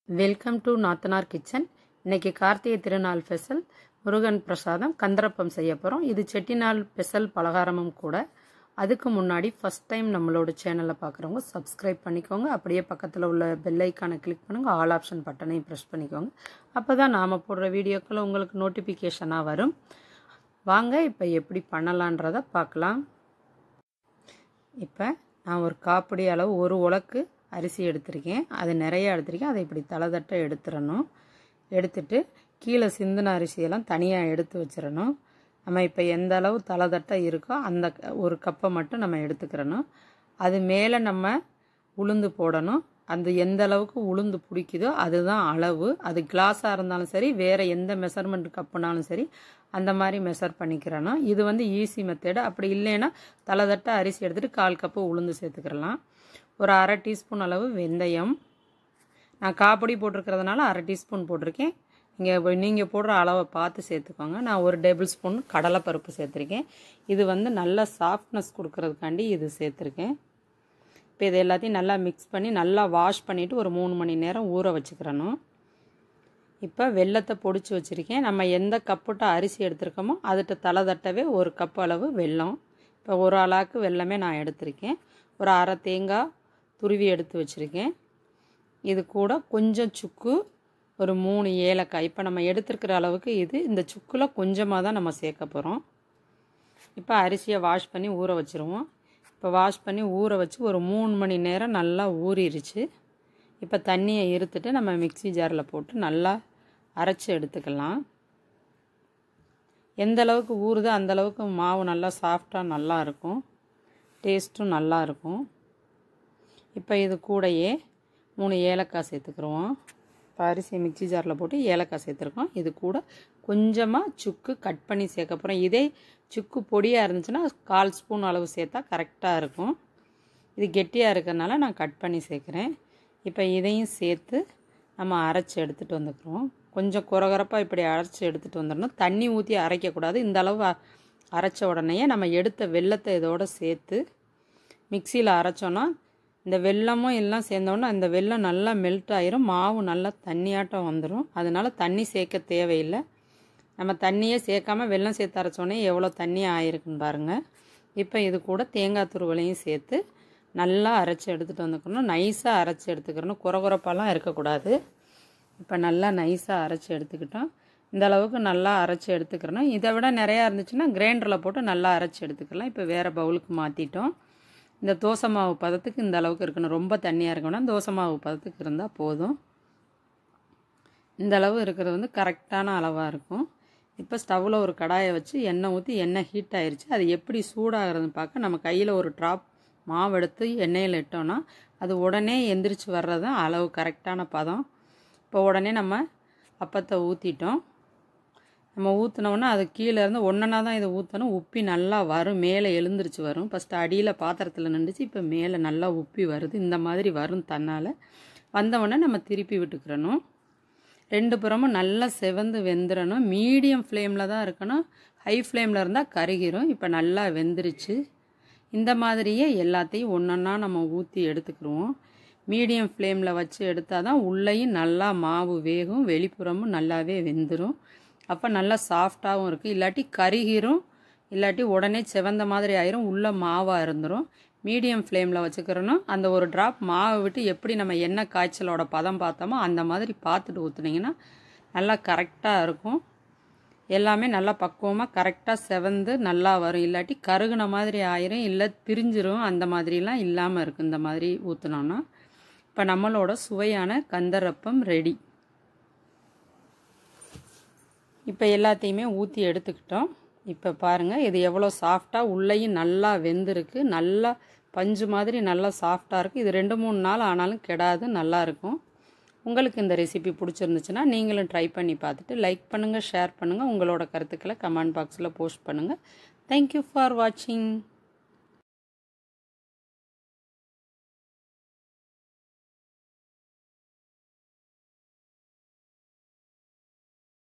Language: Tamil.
வெல்கம் டு நாத்தனார் கிச்சன். இன்னைக்கு கார்த்திகை திருநாள் ஸ்பெஷல் முருகன் பிரசாதம் கந்தரப்பம் செய்ய போகிறோம். இது செட்டிநாள் ஸ்பெஷல் பலகாரமும் கூட. அதுக்கு முன்னாடி ஃபர்ஸ்ட் டைம் நம்மளோட சேனலை பார்க்குறவங்க சப்ஸ்கிரைப் பண்ணிக்கோங்க. அப்படியே பக்கத்தில் உள்ள பெல் ஐக்கானை கிளிக் பண்ணுங்கள். ஆல் ஆப்ஷன் பட்டனையும் ப்ரெஸ் பண்ணிக்கோங்க. அப்போ தான் நாம் போடுற வீடியோக்கள் உங்களுக்கு நோட்டிஃபிகேஷனாக வரும். வாங்க இப்போ எப்படி பண்ணலான்றதை பார்க்கலாம். இப்போ நான் ஒரு காப்படி அளவு ஒரு உலக்கு அரிசி எடுத்திருக்கேன். அது நிறையா எடுத்திருக்கேன். அதை இப்படி தலை எடுத்துடணும். எடுத்துட்டு கீழே சிந்தின அரிசியெல்லாம் தனியாக எடுத்து வச்சிடணும். நம்ம இப்போ எந்த அளவு தலை இருக்கோ அந்த ஒரு கப்பை மட்டும் நம்ம எடுத்துக்கிறணும். அது மேலே நம்ம உளுந்து போடணும். அந்த எந்த அளவுக்கு உளுந்து பிடிக்குதோ அதுதான் அளவு. அது கிளாஸாக இருந்தாலும் சரி, வேறு எந்த மெஷர்மெண்ட் கப்புனாலும் சரி, அந்த மாதிரி மெஷர் பண்ணிக்கிறணும். இது வந்து ஈஸி மெத்தேடு. அப்படி இல்லைன்னா தலை அரிசி எடுத்துகிட்டு 1/4 கப்பு உளுந்து சேர்த்துக்கிறலாம். ஒரு 1/2 டீஸ்பூன் அளவு வெந்தயம். நான் காப்பொடி போட்டிருக்கிறதுனால 1/2 டீஸ்பூன் போட்டிருக்கேன். நீங்கள் போடுற அளவை பார்த்து சேர்த்துக்கோங்க. நான் 1 டேபிள் ஸ்பூன் கடலைப்பருப்பு சேர்த்துருக்கேன். இது வந்து நல்லா சாஃப்ட்னஸ் கொடுக்கறதுக்காண்டி இது சேர்த்துருக்கேன். இப்போ இது எல்லாத்தையும் நல்லா மிக்ஸ் பண்ணி நல்லா வாஷ் பண்ணிவிட்டு ஒரு 3 மணி நேரம் ஊற வச்சுக்கிறணும். இப்போ வெல்லத்தை பொடிச்சு வச்சுருக்கேன். நம்ம எந்த கப்புட்ட அரிசி எடுத்துருக்கோமோ அதுகிட்ட தட்டவே 1 கப் அளவு வெல்லம். இப்போ ஒரு அளவுக்கு வெல்லமே நான் எடுத்திருக்கேன். ஒரு 1/2 தேங்காய் துருவி எடுத்து வச்சுருக்கேன். இது கூட கொஞ்சம் சுக்கு, ஒரு 3 ஏலக்காய். இப்போ நம்ம எடுத்துருக்கிற அளவுக்கு இது. இந்த சுக்கில் கொஞ்சமாக தான் நம்ம சேர்க்க போகிறோம். இப்போ அரிசியை வாஷ் பண்ணி ஊற வச்சுருவோம். இப்போ வாஷ் பண்ணி ஊற வச்சு ஒரு 3 மணி நேரம் நல்லா ஊறிடுச்சு. இப்போ தண்ணியை இருத்துட்டு நம்ம மிக்ஸி ஜாரில் போட்டு நல்லா அரைச்சி எடுத்துக்கலாம். எந்த அளவுக்கு ஊறுதோ அந்த அளவுக்கு மாவு நல்லா சாஃப்டாக நல்லா இருக்கும். டேஸ்ட்டும் நல்லா இருக்கும். இப்போ இது கூடயே 3 ஏலக்காய் சேர்த்துக்குருவோம். இப்போ அரிசி மிக்ஸி ஜாரில் போட்டு ஏலக்காய் சேர்த்துருக்கோம். இது கூட கொஞ்சமாக சுக்கு கட் பண்ணி சேர்க்க போகிறோம். இதே சுக்கு பொடியாக இருந்துச்சுன்னா 1/4 ஸ்பூன் அளவு சேர்த்தா கரெக்டாக இருக்கும். இது கெட்டியாக இருக்கிறதுனால நான் கட் பண்ணி சேர்க்குறேன். இப்போ இதையும் சேர்த்து நம்ம அரைச்சி எடுத்துகிட்டு வந்துக்கிறோம். கொஞ்சம் குறகுறப்பாக இப்படி அரைச்சி எடுத்துகிட்டு வந்துடணும். தண்ணி ஊற்றி அரைக்கக்கூடாது. இந்த அளவு அரைச்ச உடனேயே நம்ம எடுத்த வெல்லத்தை இதோடு சேர்த்து மிக்சியில் அரைச்சோன்னா இந்த வெல்லமும் எல்லாம் சேர்ந்தோன்னா அந்த வெல்லம் நல்லா மெல்ட் ஆயிரும். மாவு நல்லா தண்ணியாட்டம் வந்துடும். அதனால் தண்ணி சேர்க்க தேவையில்லை. நம்ம தண்ணியே சேர்க்காமல் வெல்லம் சேர்த்து அரைச்சோன்னே எவ்வளோ தண்ணி ஆயிருக்குன்னு பாருங்கள். இப்போ இது கூட தேங்காய் துருவலையும் சேர்த்து நல்லா அரைச்சி எடுத்துகிட்டு வந்துக்கணும். நைஸாக அரைச்சி எடுத்துக்கிறணும். குறகுறப்பாலாம் இருக்கக்கூடாது. இப்போ நல்லா நைஸாக அரைச்சி எடுத்துக்கிட்டோம். இந்த அளவுக்கு நல்லா அரைச்சி எடுத்துக்கிறணும். இதை விட நிறையா இருந்துச்சுன்னா கிரைண்டரில் போட்டு நல்லா அரைச்சி எடுத்துக்கலாம். இப்போ வேறு பவுலுக்கு மாற்றிட்டோம். இந்த தோசை மாவு பதத்துக்கு இந்த அளவுக்கு இருக்கணும். ரொம்ப தண்ணியாக இருக்கணும். தோசை மாவு பதத்துக்கு இருந்தால் போதும். இந்த அளவு இருக்கிறது வந்து கரெக்டான அளவாக இருக்கும். இப்போ ஸ்டவ்வில் ஒரு கடாயை வச்சு எண்ணெய் ஊற்றி எண்ணெய் ஹீட் ஆயிடுச்சு. அது எப்படி சூடாகிறதுன்னு பார்க்க நம்ம கையில் ஒரு ட்ராப் மாவு எடுத்து எண்ணெயில் இட்டோன்னா அது உடனே எந்திரிச்சு வர்றது தான் அளவு கரெக்டான பதம். இப்போ உடனே நம்ம அப்பத்தை ஊற்றிட்டோம். நம்ம ஊற்றினோன்னா அது கீழே இருந்து ஒன்றா தான் இதை ஊற்றணும். உப்பி நல்லா வரும். மேலே எழுந்திரிச்சு வரும். ஃபஸ்ட்டு அடியில் பாத்திரத்தில் நின்றுச்சு. இப்போ மேலே நல்லா உப்பி வருது. இந்த மாதிரி வரும். தன்னால் வந்தவுடனே நம்ம திருப்பி விட்டுக்கிறணும். 2 புறமும் நல்லா செவந்து வெந்துடணும். மீடியம் ஃப்ளேமில் தான் இருக்கணும். ஹை ஃப்ளேமில் இருந்தால் கருகிரும். இப்போ நல்லா வெந்துருச்சு. இந்த மாதிரியே எல்லாத்தையும் ஒன்றா நம்ம ஊற்றி எடுத்துக்கிடுவோம். மீடியம் ஃப்ளேமில் வச்சு எடுத்தால் தான் உள்ளேயும் நல்லா மாவு வேகும், வெளிப்புறமும் நல்லாவே வெந்துடும். அப்போ நல்லா சாஃப்டாகவும் இருக்குது. இல்லாட்டி கருகிரும், இல்லாட்டி உடனே செவந்த மாதிரி ஆயிரும், உள்ளே மாவாக இருந்துடும். மீடியம் ஃப்ளேமில் வச்சுக்கிறணும். அந்த ஒரு ட்ராப் மாவை விட்டு எப்படி நம்ம எண்ணெய் காய்ச்சலோட பதம் பார்த்தோமோ அந்த மாதிரி பார்த்துட்டு ஊற்றுனீங்கன்னா நல்லா கரெக்டாக இருக்கும். எல்லாமே நல்லா பக்குவமாக கரெக்டாக செவந்து நல்லா வரும். இல்லாட்டி கருகுன மாதிரி ஆயிரும், இல்லை திரிஞ்சிரும். அந்த மாதிரிலாம் இல்லாமல் இருக்குது இந்த மாதிரி ஊற்றினோன்னா. இப்போ நம்மளோட சுவையான கந்தரப்பம் ரெடி. இப்போ எல்லாத்தையுமே ஊற்றி எடுத்துக்கிட்டோம். இப்போ பாருங்கள் இது எவ்வளோ சாஃப்டாக உள்ளேயும் நல்லா வெந்திருக்கு. நல்லா பஞ்சு மாதிரி நல்லா சாஃப்டாக இருக்குது. இது 2-3 நாள் ஆனாலும் கெடாது, நல்லாயிருக்கும். உங்களுக்கு இந்த ரெசிபி பிடிச்சிருந்துச்சுன்னா நீங்களும் ட்ரை பண்ணி பார்த்துட்டு லைக் பண்ணுங்கள், ஷேர் பண்ணுங்கள். உங்களோட கருத்துக்களை கமெண்ட் பாக்ஸில் போஸ்ட் பண்ணுங்கள். தேங்க்யூ ஃபார் வாட்சிங்.